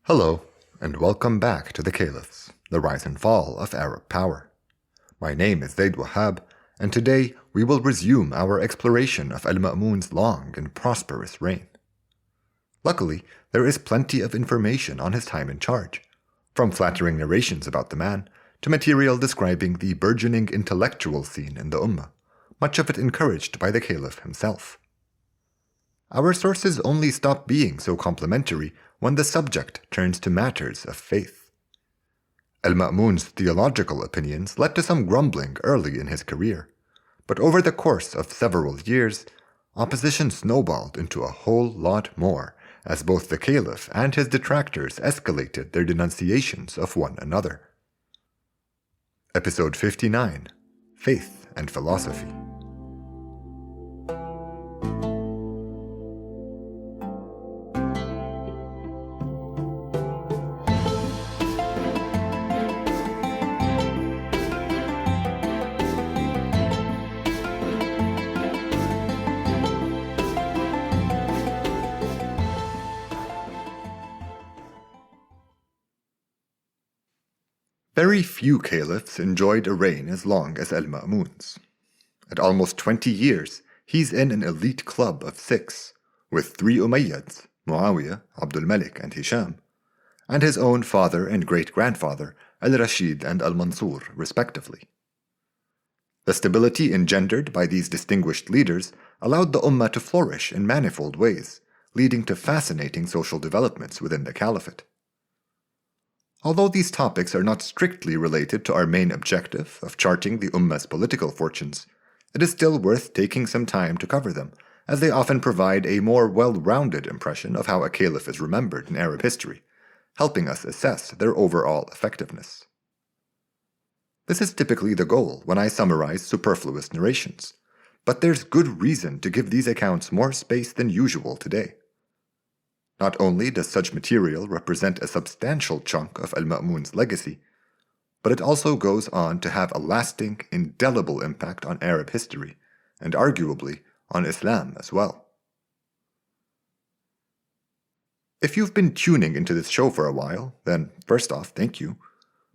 Hello, and welcome back to the Caliphs, the rise and fall of Arab power. My name is Zaid Wahab, and today we will resume our exploration of Al-Ma'mun's long and prosperous reign. Luckily, there is plenty of information on his time in charge, from flattering narrations about the man to material describing the burgeoning intellectual scene in the umma, much of it encouraged by the Caliph himself. Our sources only stop being so complimentary when the subject turns to matters of faith. Al-Ma'mun's theological opinions led to some grumbling early in his career, but over the course of several years, opposition snowballed into a whole lot more as both the Caliph and his detractors escalated their denunciations of one another. Episode 59: Faith and Philosophy. Very few caliphs enjoyed a reign as long as Al-Ma'mun's. At almost 20 years, he's in an elite club of 6, with 3 Umayyads, Muawiyah, Abdul Malik, and Hisham, and his own father and great-grandfather, Al-Rashid and Al-Mansur, respectively. The stability engendered by these distinguished leaders allowed the Ummah to flourish in manifold ways, leading to fascinating social developments within the caliphate. Although these topics are not strictly related to our main objective of charting the Ummah's political fortunes, it is still worth taking some time to cover them, as they often provide a more well-rounded impression of how a caliph is remembered in Arab history, helping us assess their overall effectiveness. This is typically the goal when I summarize superfluous narrations, but there's good reason to give these accounts more space than usual today. Not only does such material represent a substantial chunk of Al-Ma'mun's legacy, but it also goes on to have a lasting, indelible impact on Arab history, and arguably on Islam as well. If you've been tuning into this show for a while, then first off, thank you.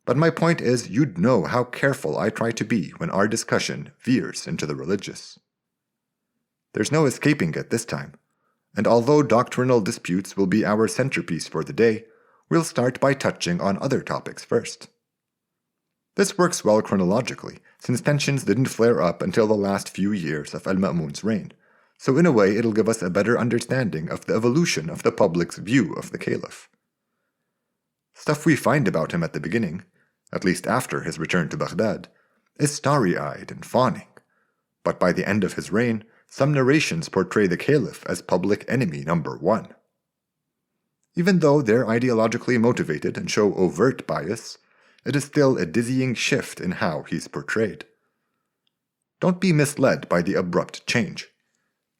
But my point is you'd know how careful I try to be when our discussion veers into the religious. There's no escaping it this time. And although doctrinal disputes will be our centerpiece for the day, we'll start by touching on other topics first. This works well chronologically, since tensions didn't flare up until the last few years of Al-Ma'mun's reign, so in a way it'll give us a better understanding of the evolution of the public's view of the caliph. Stuff we find about him at the beginning, at least after his return to Baghdad, is starry-eyed and fawning, but by the end of his reign, some narrations portray the caliph as public enemy number 1. Even though they're ideologically motivated and show overt bias, it is still a dizzying shift in how he's portrayed. Don't be misled by the abrupt change.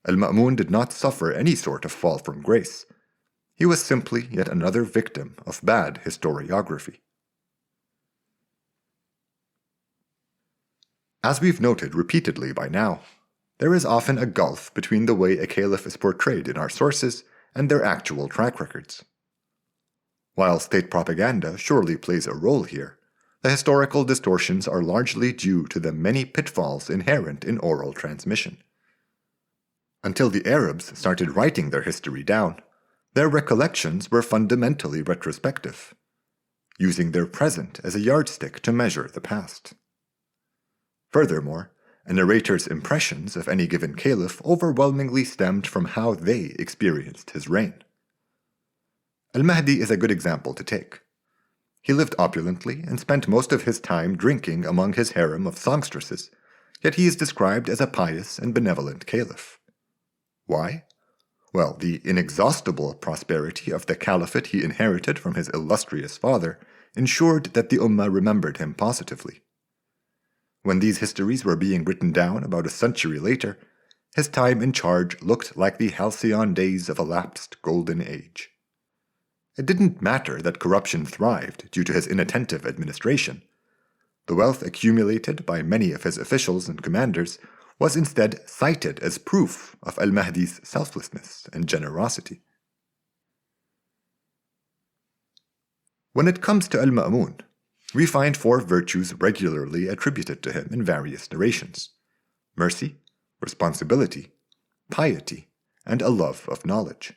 Al-Ma'mun did not suffer any sort of fall from grace. He was simply yet another victim of bad historiography. As we've noted repeatedly by now, there is often a gulf between the way a caliph is portrayed in our sources and their actual track records. While state propaganda surely plays a role here, the historical distortions are largely due to the many pitfalls inherent in oral transmission. Until the Arabs started writing their history down, their recollections were fundamentally retrospective, using their present as a yardstick to measure the past. Furthermore, a narrator's impressions of any given caliph overwhelmingly stemmed from how they experienced his reign. Al-Mahdi is a good example to take. He lived opulently and spent most of his time drinking among his harem of songstresses, yet he is described as a pious and benevolent caliph. Why? Well, the inexhaustible prosperity of the caliphate he inherited from his illustrious father ensured that the Ummah remembered him positively. When these histories were being written down about a century later, his time in charge looked like the halcyon days of a lapsed golden age. It didn't matter that corruption thrived due to his inattentive administration. The wealth accumulated by many of his officials and commanders was instead cited as proof of Al-Mahdi's selflessness and generosity. When it comes to al-Ma'mun, we find 4 virtues regularly attributed to him in various narrations: mercy, responsibility, piety, and a love of knowledge.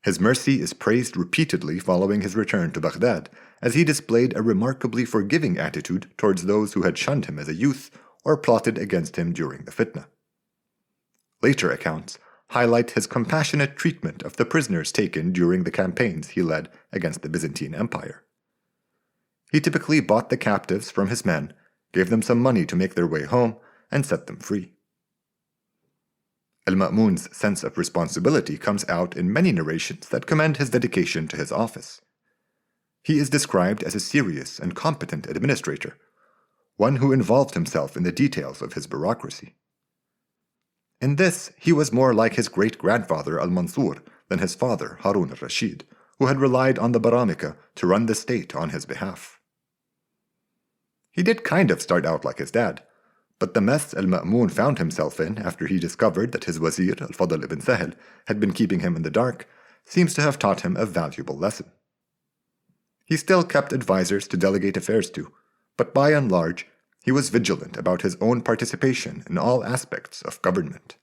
His mercy is praised repeatedly following his return to Baghdad, as he displayed a remarkably forgiving attitude towards those who had shunned him as a youth or plotted against him during the fitna. Later accounts highlight his compassionate treatment of the prisoners taken during the campaigns he led against the Byzantine Empire. He typically bought the captives from his men, gave them some money to make their way home, and set them free. Al-Ma'mun's sense of responsibility comes out in many narrations that commend his dedication to his office. He is described as a serious and competent administrator, one who involved himself in the details of his bureaucracy. In this, he was more like his great-grandfather al-Mansur than his father Harun al-Rashid, who had relied on the Baramika to run the state on his behalf. He did kind of start out like his dad, but the mess al-Ma'mun found himself in after he discovered that his wazir, al-Fadl ibn Sahl, had been keeping him in the dark, seems to have taught him a valuable lesson. He still kept advisors to delegate affairs to, but by and large, he was vigilant about his own participation in all aspects of government.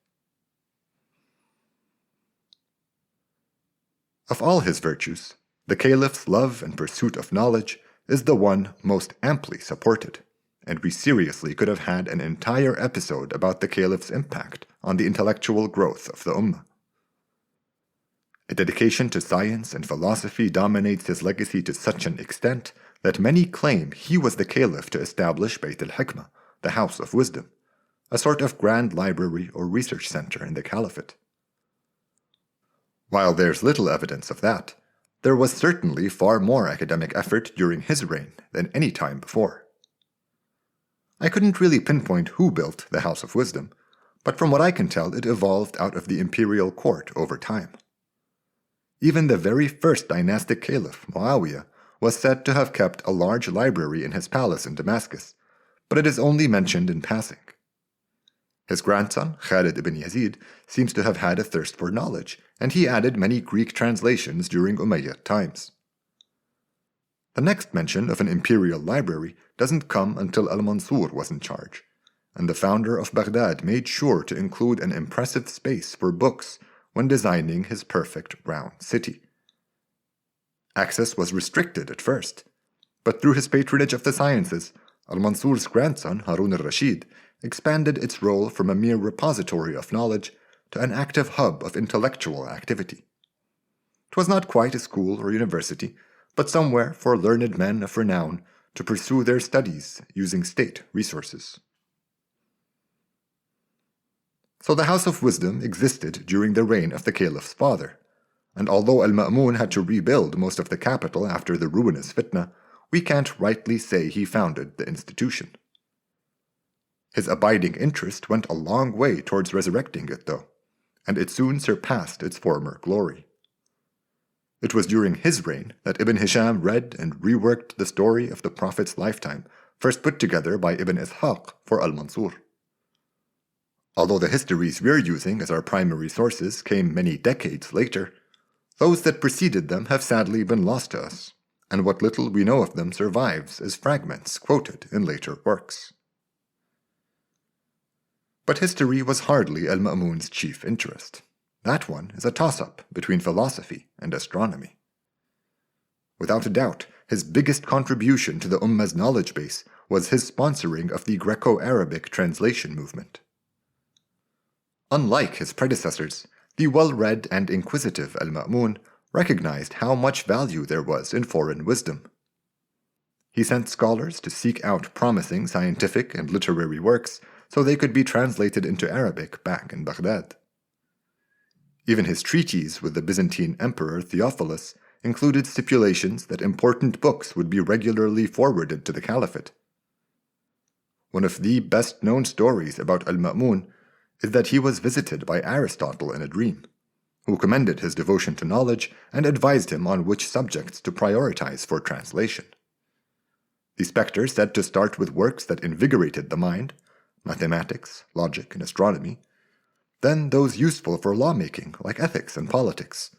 Of all his virtues, the caliph's love and pursuit of knowledge is the one most amply supported, and we seriously could have had an entire episode about the caliph's impact on the intellectual growth of the ummah. A dedication to science and philosophy dominates his legacy to such an extent that many claim he was the caliph to establish Bayt al-Hikmah, the House of Wisdom, a sort of grand library or research center in the caliphate. While there's little evidence of that, there was certainly far more academic effort during his reign than any time before. I couldn't really pinpoint who built the House of Wisdom, but from what I can tell, it evolved out of the imperial court over time. Even the very first dynastic caliph, Muawiyah, was said to have kept a large library in his palace in Damascus, but it is only mentioned in passing. His grandson, Khalid ibn Yazid, seems to have had a thirst for knowledge, and he added many Greek translations during Umayyad times. The next mention of an imperial library doesn't come until al-Mansur was in charge, and the founder of Baghdad made sure to include an impressive space for books when designing his perfect round city. Access was restricted at first, but through his patronage of the sciences, al-Mansur's grandson, Harun al-Rashid, expanded its role from a mere repository of knowledge to an active hub of intellectual activity. It was not quite a school or university, but somewhere for learned men of renown to pursue their studies using state resources. So the House of Wisdom existed during the reign of the caliph's father, and although al-Ma'mun had to rebuild most of the capital after the ruinous fitna, we can't rightly say he founded the institution. His abiding interest went a long way towards resurrecting it, though, and it soon surpassed its former glory. It was during his reign that Ibn Hisham read and reworked the story of the Prophet's lifetime, first put together by Ibn Ishaq for al-Mansur. Although the histories we're using as our primary sources came many decades later, those that preceded them have sadly been lost to us, and what little we know of them survives as fragments quoted in later works. But history was hardly al-Ma'mun's chief interest. That one is a toss-up between philosophy and astronomy. Without a doubt, his biggest contribution to the Ummah's knowledge base was his sponsoring of the Greco-Arabic translation movement. Unlike his predecessors, the well-read and inquisitive al-Ma'mun recognized how much value there was in foreign wisdom. He sent scholars to seek out promising scientific and literary works so they could be translated into Arabic back in Baghdad. Even his treaties with the Byzantine Emperor Theophilus included stipulations that important books would be regularly forwarded to the caliphate. One of the best-known stories about al-Ma'mun is that he was visited by Aristotle in a dream, who commended his devotion to knowledge and advised him on which subjects to prioritize for translation. The spectre said to start with works that invigorated the mind, mathematics, logic, and astronomy, then those useful for lawmaking like ethics and politics,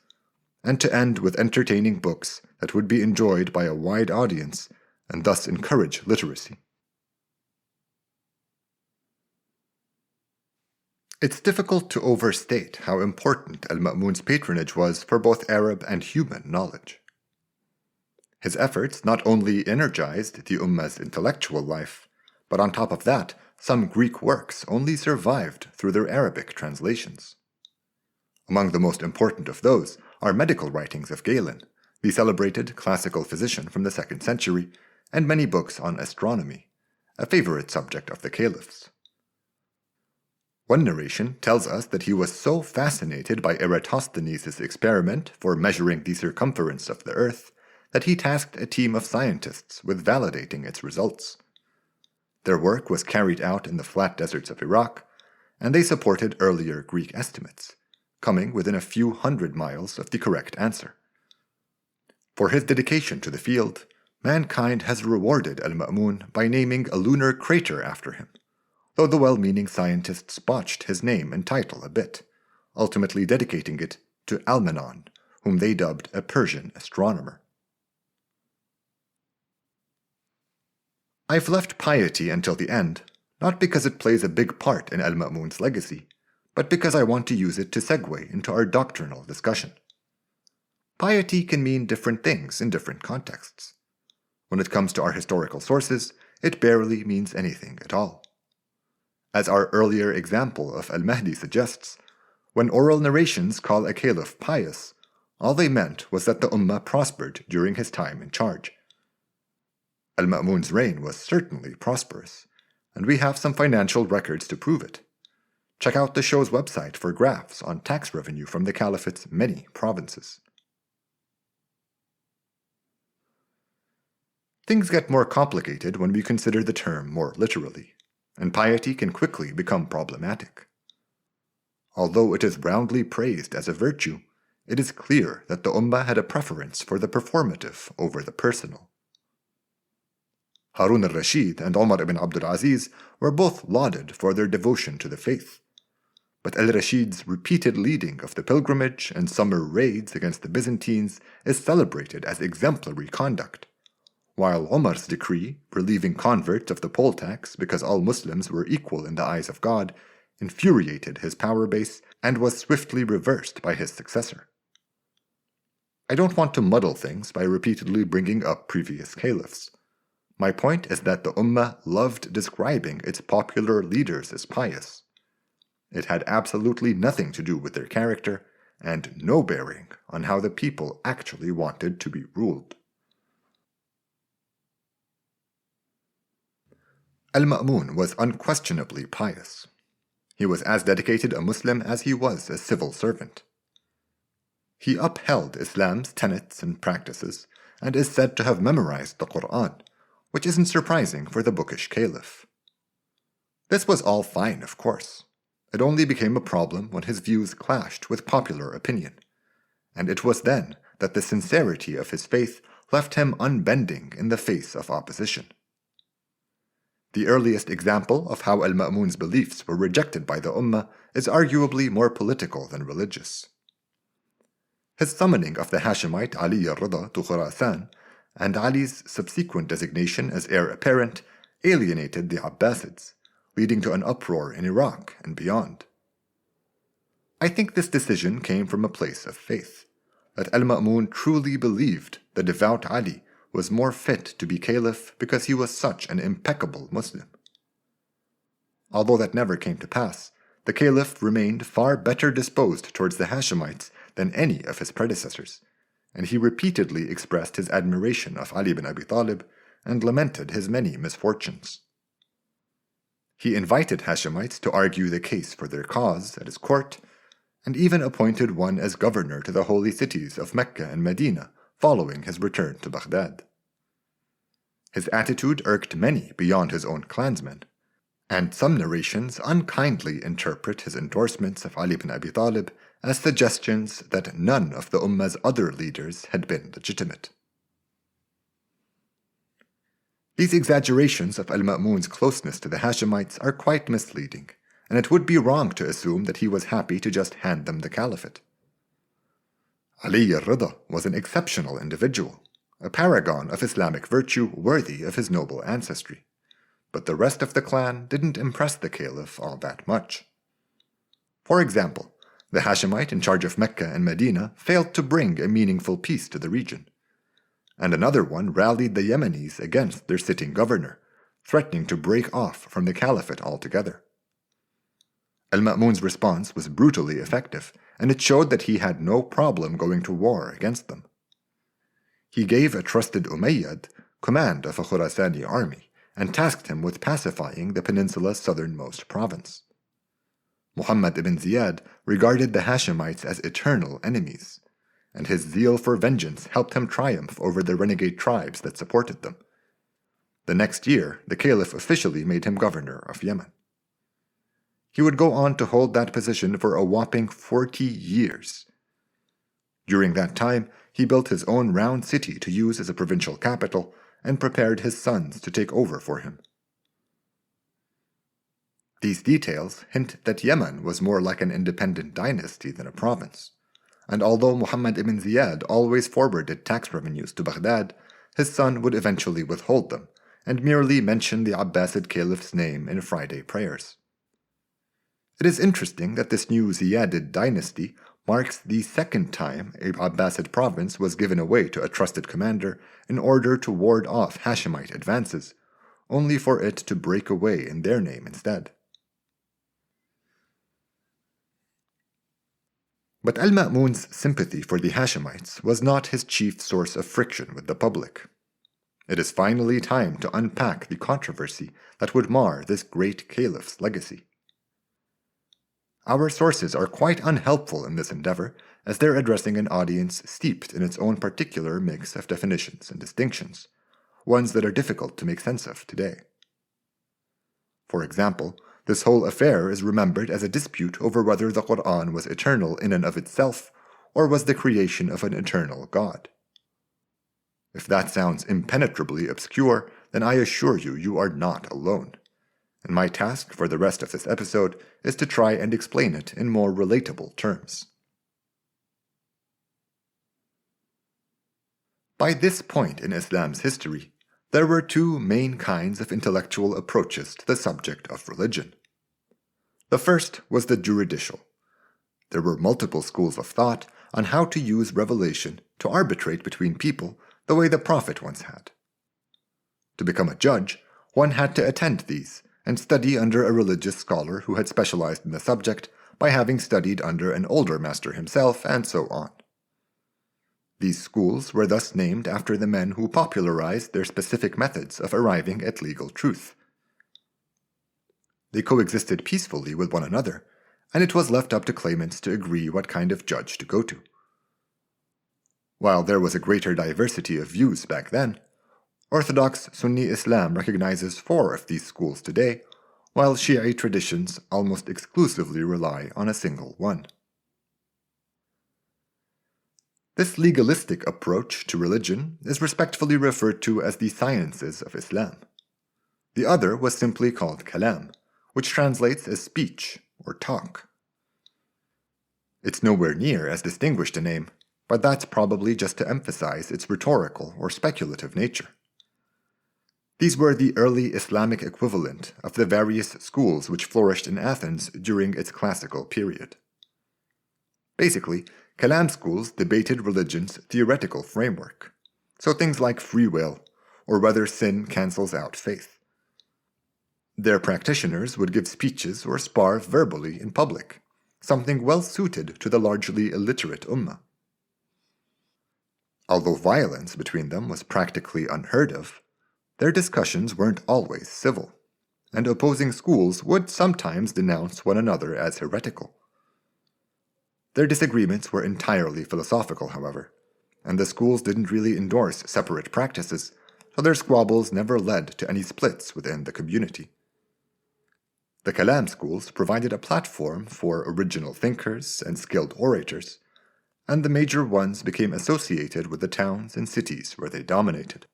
and to end with entertaining books that would be enjoyed by a wide audience and thus encourage literacy. It's difficult to overstate how important al-Ma'mun's patronage was for both Arab and human knowledge. His efforts not only energized the Ummah's intellectual life, but on top of that, some Greek works only survived through their Arabic translations. Among the most important of those are medical writings of Galen, the celebrated classical physician from the 2nd century, and many books on astronomy, a favorite subject of the caliphs. One narration tells us that he was so fascinated by Eratosthenes' experiment for measuring the circumference of the Earth that he tasked a team of scientists with validating its results. Their work was carried out in the flat deserts of Iraq, and they supported earlier Greek estimates, coming within a few hundred miles of the correct answer. For his dedication to the field, mankind has rewarded al-Ma'mun by naming a lunar crater after him, though the well-meaning scientists botched his name and title a bit, ultimately dedicating it to Almanon, whom they dubbed a Persian astronomer. I've left piety until the end, not because it plays a big part in al-Ma'mun's legacy, but because I want to use it to segue into our doctrinal discussion. Piety can mean different things in different contexts. When it comes to our historical sources, it barely means anything at all. As our earlier example of al-Mahdi suggests, when oral narrations call a caliph pious, all they meant was that the ummah prospered during his time in charge. Al-Ma'mun's reign was certainly prosperous, and we have some financial records to prove it. Check out the show's website for graphs on tax revenue from the caliphate's many provinces. Things get more complicated when we consider the term more literally, and piety can quickly become problematic. Although it is roundly praised as a virtue, it is clear that the ummah had a preference for the performative over the personal. Harun al-Rashid and Omar ibn Abdul Aziz were both lauded for their devotion to the faith, but al-Rashid's repeated leading of the pilgrimage and summer raids against the Byzantines is celebrated as exemplary conduct, while Omar's decree relieving converts of the poll tax because all Muslims were equal in the eyes of God infuriated his power base and was swiftly reversed by his successor. I don't want to muddle things by repeatedly bringing up previous caliphs. My point is that the ummah loved describing its popular leaders as pious. It had absolutely nothing to do with their character and no bearing on how the people actually wanted to be ruled. Al-Ma'mun was unquestionably pious. He was as dedicated a Muslim as he was a civil servant. He upheld Islam's tenets and practices and is said to have memorized the Quran, which isn't surprising for the bookish caliph. This was all fine, of course. It only became a problem when his views clashed with popular opinion, and it was then that the sincerity of his faith left him unbending in the face of opposition. The earliest example of how al-Ma'mun's beliefs were rejected by the ummah is arguably more political than religious. His summoning of the Hashemite Ali al-Rida to Khurasan and Ali's subsequent designation as heir apparent alienated the Abbasids, leading to an uproar in Iraq and beyond. I think this decision came from a place of faith, that al-Ma'mun truly believed the devout Ali was more fit to be caliph because he was such an impeccable Muslim. Although that never came to pass, the caliph remained far better disposed towards the Hashemites than any of his predecessors, and he repeatedly expressed his admiration of Ali ibn Abi Talib and lamented his many misfortunes. He invited Hashemites to argue the case for their cause at his court, and even appointed one as governor to the holy cities of Mecca and Medina following his return to Baghdad. His attitude irked many beyond his own clansmen, and some narrations unkindly interpret his endorsements of Ali ibn Abi Talib as suggestions that none of the Ummah's other leaders had been legitimate. These exaggerations of al-Ma'mun's closeness to the Hashemites are quite misleading, and it would be wrong to assume that he was happy to just hand them the caliphate. Ali al-Rida was an exceptional individual, a paragon of Islamic virtue worthy of his noble ancestry. But the rest of the clan didn't impress the caliph all that much. For example, the Hashemite in charge of Mecca and Medina failed to bring a meaningful peace to the region, and another one rallied the Yemenis against their sitting governor, threatening to break off from the caliphate altogether. Al-Ma'mun's response was brutally effective, and it showed that he had no problem going to war against them. He gave a trusted Umayyad command of a Khurasani army and tasked him with pacifying the peninsula's southernmost province. Muhammad ibn Ziyad regarded the Hashemites as eternal enemies, and his zeal for vengeance helped him triumph over the renegade tribes that supported them. The next year, the caliph officially made him governor of Yemen. He would go on to hold that position for a whopping 40 years. During that time, he built his own round city to use as a provincial capital and prepared his sons to take over for him. These details hint that Yemen was more like an independent dynasty than a province, and although Muhammad ibn Ziyad always forwarded tax revenues to Baghdad, his son would eventually withhold them and merely mention the Abbasid caliph's name in Friday prayers. It is interesting that this new Ziyadid dynasty marks the second time a Abbasid province was given away to a trusted commander in order to ward off Hashemite advances, only for it to break away in their name instead. But Al-Ma'mun's sympathy for the Hashemites was not his chief source of friction with the public. It is finally time to unpack the controversy that would mar this great caliph's legacy. Our sources are quite unhelpful in this endeavor, as they're addressing an audience steeped in its own particular mix of definitions and distinctions, ones that are difficult to make sense of today. For example, this whole affair is remembered as a dispute over whether the Quran was eternal in and of itself, or was the creation of an eternal God. If that sounds impenetrably obscure, then I assure you, you are not alone. And my task for the rest of this episode is to try and explain it in more relatable terms. By this point in Islam's history, there were two main kinds of intellectual approaches to the subject of religion. The first was the juridical. There were multiple schools of thought on how to use revelation to arbitrate between people the way the Prophet once had. To become a judge, one had to attend these and study under a religious scholar who had specialized in the subject by having studied under an older master himself, and so on. These schools were thus named after the men who popularized their specific methods of arriving at legal truth. They coexisted peacefully with one another, and it was left up to claimants to agree what kind of judge to go to. While there was a greater diversity of views back then, Orthodox Sunni Islam recognizes 4 of these schools today, while Shi'i traditions almost exclusively rely on a single one. This legalistic approach to religion is respectfully referred to as the sciences of Islam. The other was simply called kalam, which translates as speech or talk. It's nowhere near as distinguished a name, but that's probably just to emphasize its rhetorical or speculative nature. These were the early Islamic equivalent of the various schools which flourished in Athens during its classical period. Basically, Kalam schools debated religion's theoretical framework, so things like free will, or whether sin cancels out faith. Their practitioners would give speeches or spar verbally in public, something well suited to the largely illiterate umma. Although violence between them was practically unheard of, their discussions weren't always civil, and opposing schools would sometimes denounce one another as heretical. Their disagreements were entirely philosophical, however, and the schools didn't really endorse separate practices, so their squabbles never led to any splits within the community. The Kalam schools provided a platform for original thinkers and skilled orators, and the major ones became associated with the towns and cities where they dominated.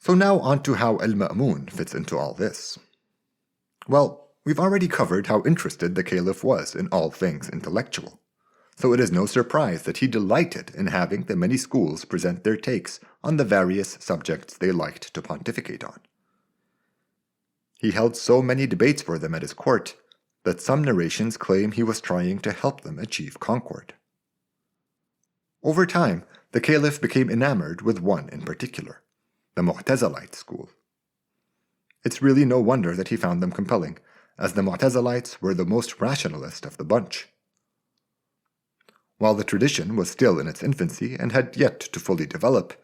So now on to how Al-Ma'mun fits into all this. Well, we've already covered how interested the caliph was in all things intellectual, so it is no surprise that he delighted in having the many schools present their takes on the various subjects they liked to pontificate on. He held so many debates for them at his court that some narrations claim he was trying to help them achieve concord. Over time, the caliph became enamored with one in particular, the Mu'tazilite school. It's really no wonder that he found them compelling, as the Mu'tazilites were the most rationalist of the bunch. While the tradition was still in its infancy and had yet to fully develop,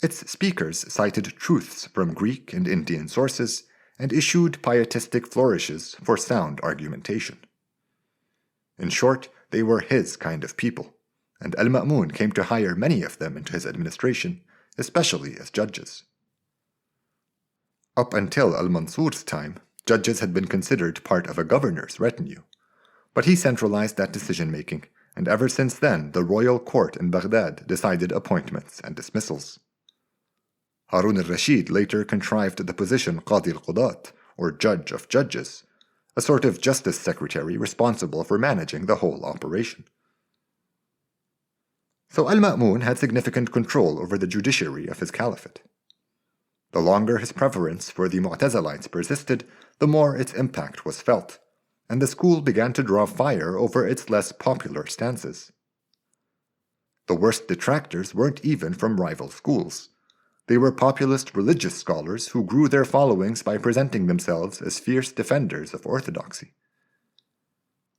its speakers cited truths from Greek and Indian sources and issued pietistic flourishes for sound argumentation. In short, they were his kind of people, and al-Ma'mun came to hire many of them into his administration, especially as judges. Up until al-Mansur's time, judges had been considered part of a governor's retinue, but he centralized that decision-making, and ever since then the royal court in Baghdad decided appointments and dismissals. Harun al-Rashid later contrived the position Qadi al-Qudat, or Judge of Judges, a sort of justice secretary responsible for managing the whole operation. So al-Ma'mun had significant control over the judiciary of his caliphate. The longer his preference for the Mu'tazilites persisted, the more its impact was felt, and the school began to draw fire over its less popular stances. The worst detractors weren't even from rival schools. They were populist religious scholars who grew their followings by presenting themselves as fierce defenders of orthodoxy.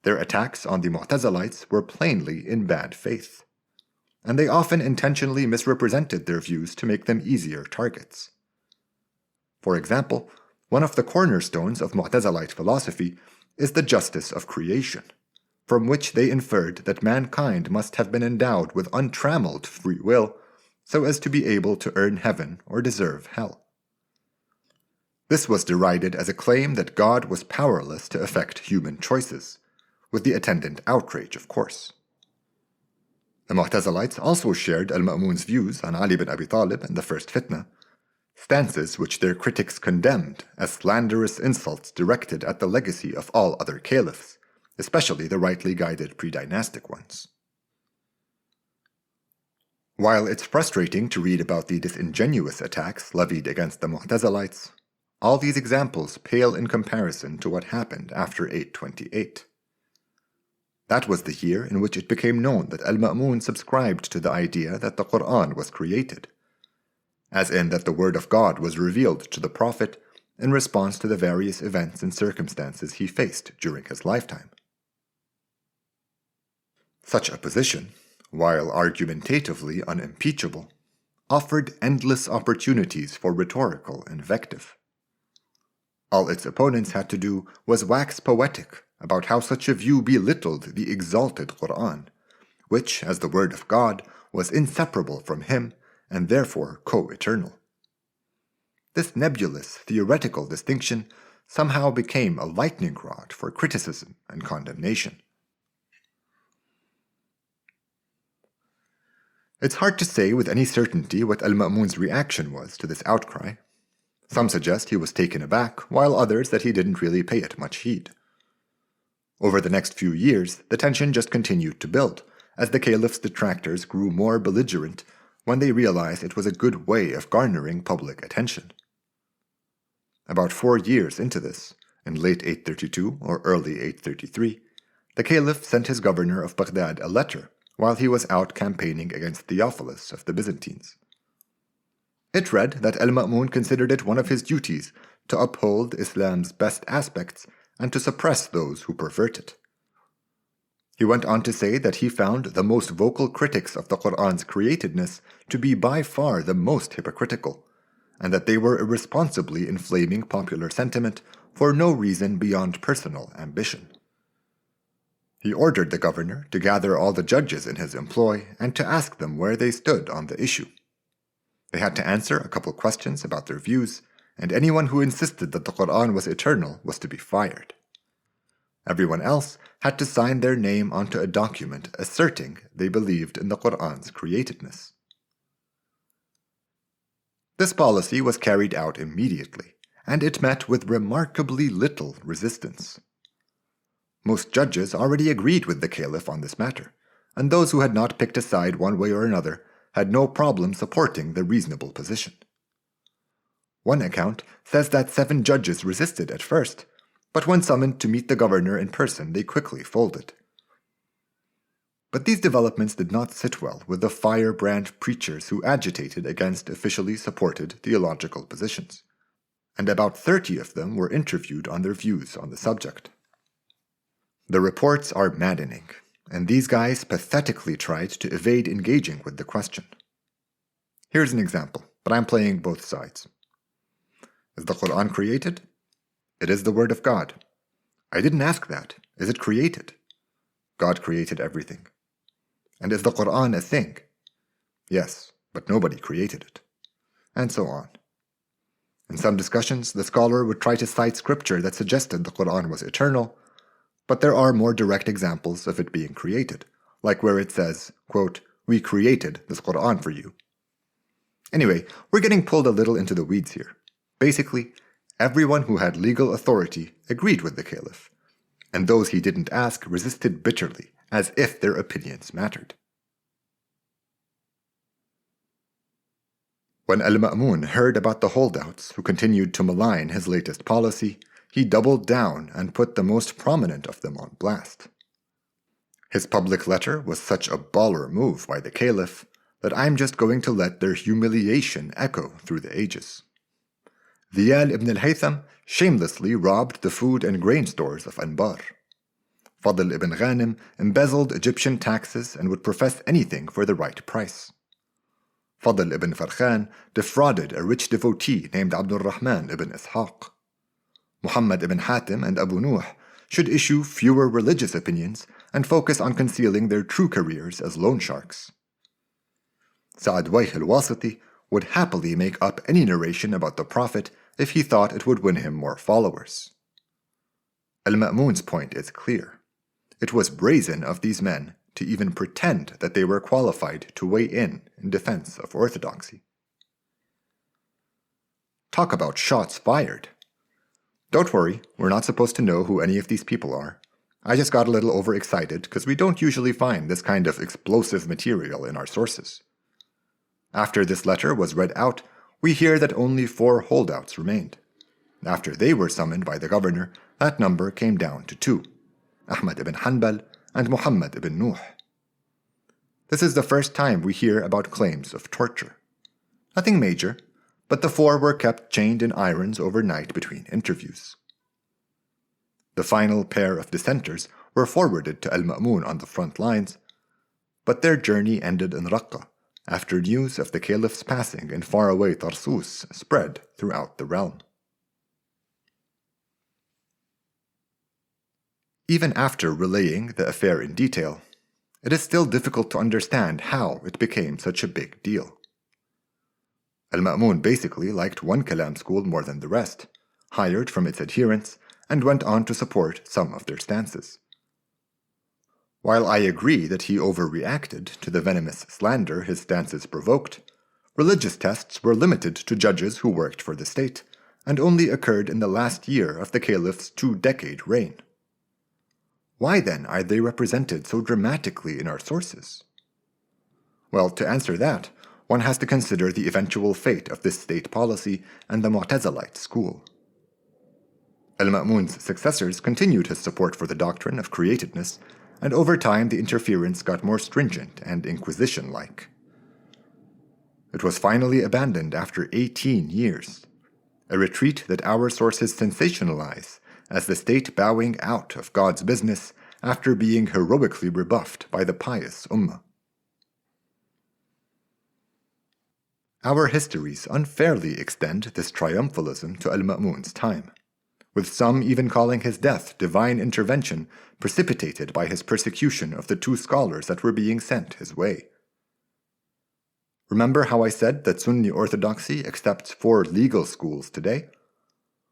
Their attacks on the Mu'tazilites were plainly in bad faith, and they often intentionally misrepresented their views to make them easier targets. For example, one of the cornerstones of Mu'tazilite philosophy is the justice of creation, from which they inferred that mankind must have been endowed with untrammeled free will so as to be able to earn heaven or deserve hell. This was derided as a claim that God was powerless to affect human choices, with the attendant outrage, of course. The Mu'tazilites also shared al-Ma'mun's views on Ali bin Abi Talib and the first fitna, stances which their critics condemned as slanderous insults directed at the legacy of all other caliphs, especially the rightly guided pre-dynastic ones. While it's frustrating to read about the disingenuous attacks levied against the Mu'tazilites, all these examples pale in comparison to what happened after 828. That was the year in which it became known that al-Ma'mun subscribed to the idea that the Quran was created, as in that the word of God was revealed to the Prophet in response to the various events and circumstances he faced during his lifetime. Such a position, while argumentatively unimpeachable, offered endless opportunities for rhetorical invective. All its opponents had to do was wax poetic about how such a view belittled the exalted Quran, which, as the word of God, was inseparable from him and therefore co-eternal. This nebulous theoretical distinction somehow became a lightning rod for criticism and condemnation. It's hard to say with any certainty what al-Ma'mun's reaction was to this outcry. Some suggest he was taken aback, while others that he didn't really pay it much heed. Over the next few years, the tension just continued to build, as the caliph's detractors grew more belligerent when they realized it was a good way of garnering public attention. About 4 years into this, in late 832 or early 833, the caliph sent his governor of Baghdad a letter while he was out campaigning against Theophilus of the Byzantines. It read that al-Ma'mun considered it one of his duties to uphold Islam's best aspects and to suppress those who pervert it. He went on to say that he found the most vocal critics of the Qur'an's createdness to be by far the most hypocritical, and that they were irresponsibly inflaming popular sentiment for no reason beyond personal ambition. He ordered the governor to gather all the judges in his employ and to ask them where they stood on the issue. They had to answer a couple questions about their views, and anyone who insisted that the Qur'an was eternal was to be fired. Everyone else had to sign their name onto a document asserting they believed in the Qur'an's createdness. This policy was carried out immediately, and it met with remarkably little resistance. Most judges already agreed with the caliph on this matter, and those who had not picked a side one way or another had no problem supporting the reasonable position. One account says that 7 judges resisted at first, but when summoned to meet the governor in person, they quickly folded. But these developments did not sit well with the firebrand preachers who agitated against officially supported theological positions, and about 30 of them were interviewed on their views on the subject. The reports are maddening, and these guys pathetically tried to evade engaging with the question. Here's an example, but I'm playing both sides. Is the Quran created? It is the word of God. I didn't ask that. Is it created? God created everything. And is the Quran a thing? Yes, but nobody created it. And so on. In some discussions, the scholar would try to cite scripture that suggested the Quran was eternal, but there are more direct examples of it being created, like where it says, quote, "We created this Quran for you." Anyway, we're getting pulled a little into the weeds here. Basically, everyone who had legal authority agreed with the caliph, and those he didn't ask resisted bitterly, as if their opinions mattered. When al-Ma'mun heard about the holdouts who continued to malign his latest policy, he doubled down and put the most prominent of them on blast. His public letter was such a baller move by the caliph that I'm just going to let their humiliation echo through the ages. Ziyal ibn al-Haytham shamelessly robbed the food and grain stores of Anbar. Fadl ibn Ghanim embezzled Egyptian taxes and would profess anything for the right price. Fadl ibn Farkhan defrauded a rich devotee named Abdul Rahman ibn Ishaq. Muhammad ibn Hatim and Abu Nuh should issue fewer religious opinions and focus on concealing their true careers as loan sharks. Sa'ad Wayh al-Wasiti would happily make up any narration about the Prophet if he thought it would win him more followers. Al-Ma'mun's point is clear. It was brazen of these men to even pretend that they were qualified to weigh in defense of orthodoxy. Talk about shots fired. Don't worry, we're not supposed to know who any of these people are. I just got a little overexcited because we don't usually find this kind of explosive material in our sources. After this letter was read out, we hear that only 4 holdouts remained. After they were summoned by the governor, that number came down to 2, Ahmad ibn Hanbal and Muhammad ibn Nuh. This is the first time we hear about claims of torture. Nothing major, but the 4 were kept chained in irons overnight between interviews. The final pair of dissenters were forwarded to al-Ma'mun on the front lines, but their journey ended in Raqqa after news of the caliph's passing in faraway Tarsus spread throughout the realm. Even after relaying the affair in detail, it is still difficult to understand how it became such a big deal. Al-Ma'mun basically liked one Kalam school more than the rest, hired from its adherents, and went on to support some of their stances. While I agree that he overreacted to the venomous slander his stances provoked, religious tests were limited to judges who worked for the state, and only occurred in the last year of the caliph's 2-decade reign. Why then are they represented so dramatically in our sources? Well, to answer that, one has to consider the eventual fate of this state policy and the Mu'tazilite school. Al-Ma'mun's successors continued his support for the doctrine of createdness, and over time the interference got more stringent and inquisition-like. It was finally abandoned after 18 years, a retreat that our sources sensationalize as the state bowing out of God's business after being heroically rebuffed by the pious umma. Our histories unfairly extend this triumphalism to al-Ma'mun's time, with some even calling his death divine intervention precipitated by his persecution of the 2 scholars that were being sent his way. Remember how I said that Sunni orthodoxy accepts 4 legal schools today?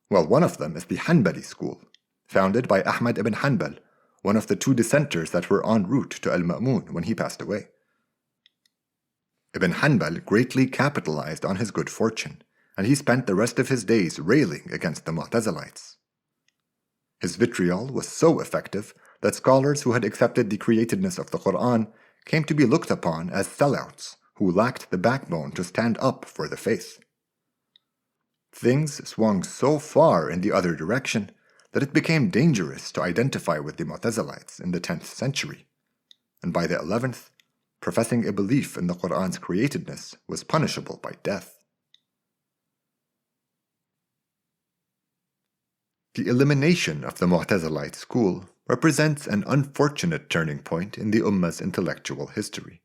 Well, one of them is the Hanbali school, founded by Ahmad ibn Hanbal, one of the 2 dissenters that were en route to al-Ma'mun when he passed away. Ibn Hanbal greatly capitalized on his good fortune, and he spent the rest of his days railing against the Mu'tazilites. His vitriol was so effective that scholars who had accepted the createdness of the Quran came to be looked upon as sellouts who lacked the backbone to stand up for the faith. Things swung so far in the other direction that it became dangerous to identify with the Mu'tazilites in the 10th century, and by the 11th, professing a belief in the Quran's createdness was punishable by death. The elimination of the Mu'tazilite school represents an unfortunate turning point in the Ummah's intellectual history,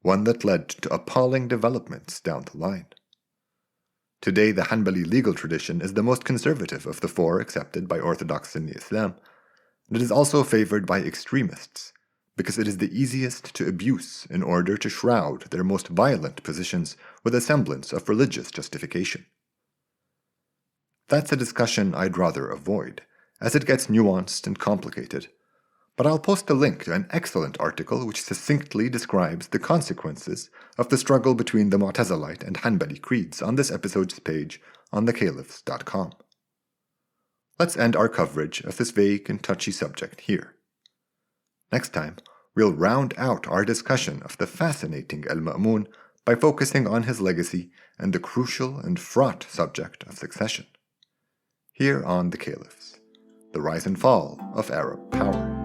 one that led to appalling developments down the line. Today, the Hanbali legal tradition is the most conservative of the four accepted by Orthodox Sunni Islam, and it is also favored by extremists, because it is the easiest to abuse in order to shroud their most violent positions with a semblance of religious justification. That's a discussion I'd rather avoid, as it gets nuanced and complicated, but I'll post a link to an excellent article which succinctly describes the consequences of the struggle between the Mu'tazilite and Hanbali creeds on this episode's page on thecaliphs.com. Let's end our coverage of this vague and touchy subject here. Next time, we'll round out our discussion of the fascinating Al-Ma'mun by focusing on his legacy and the crucial and fraught subject of succession. Here on The Caliphs, the rise and fall of Arab power.